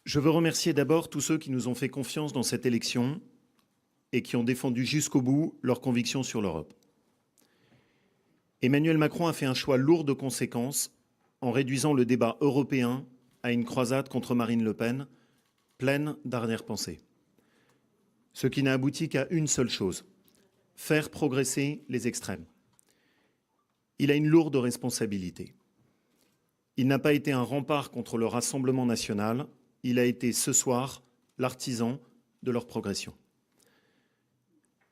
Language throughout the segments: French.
Je veux remercier d'abord tous ceux qui nous ont fait confiance dans cette élection et qui ont défendu jusqu'au bout leurs convictions sur l'Europe. Emmanuel Macron a fait un choix lourd de conséquences en réduisant le débat européen à une croisade contre Marine Le Pen, pleine d'arrière-pensées. Ce qui n'a abouti qu'à une seule chose, faire progresser les extrêmes. Il a une lourde responsabilité. Il n'a pas été un rempart contre le Rassemblement national, il a été ce soir l'artisan de leur progression.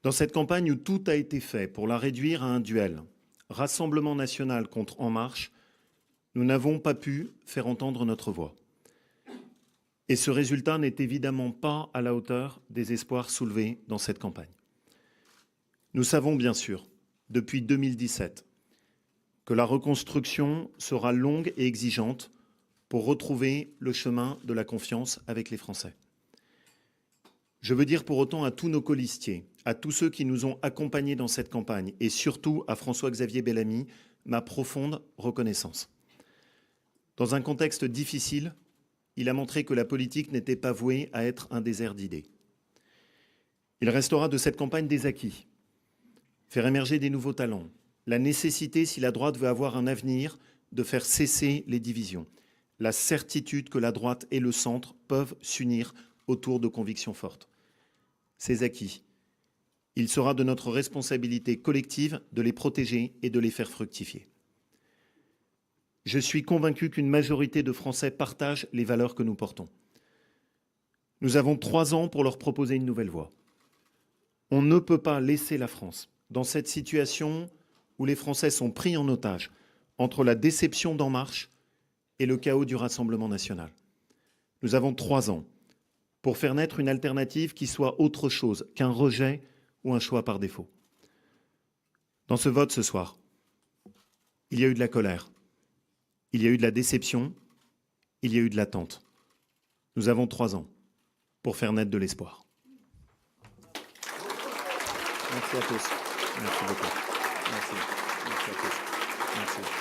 Dans cette campagne où tout a été fait pour la réduire à un duel, Rassemblement national contre En Marche, nous n'avons pas pu faire entendre notre voix. Et ce résultat n'est évidemment pas à la hauteur des espoirs soulevés dans cette campagne. Nous savons bien sûr, depuis 2017, que la reconstruction sera longue et exigeante pour retrouver le chemin de la confiance avec les Français. Je veux dire pour autant à tous nos colistiers, à tous ceux qui nous ont accompagnés dans cette campagne et surtout à François-Xavier Bellamy, ma profonde reconnaissance. Dans un contexte difficile, il a montré que la politique n'était pas vouée à être un désert d'idées. Il restera de cette campagne des acquis, faire émerger des nouveaux talents, la nécessité, si la droite veut avoir un avenir, de faire cesser les divisions, la certitude que la droite et le centre peuvent s'unir autour de convictions fortes. Ces acquis, il sera de notre responsabilité collective de les protéger et de les faire fructifier. Je suis convaincu qu'une majorité de Français partagent les valeurs que nous portons. Nous avons 3 ans pour leur proposer une nouvelle voie. On ne peut pas laisser la France dans cette situation où les Français sont pris en otage entre la déception d'En Marche et le chaos du Rassemblement national. Nous avons 3 ans pour faire naître une alternative qui soit autre chose qu'un rejet ou un choix par défaut. Dans ce vote ce soir, il y a eu de la colère, il y a eu de la déception, il y a eu de l'attente. Nous avons 3 ans pour faire naître de l'espoir. Merci à tous. Merci beaucoup. Merci. Merci à tous. Merci.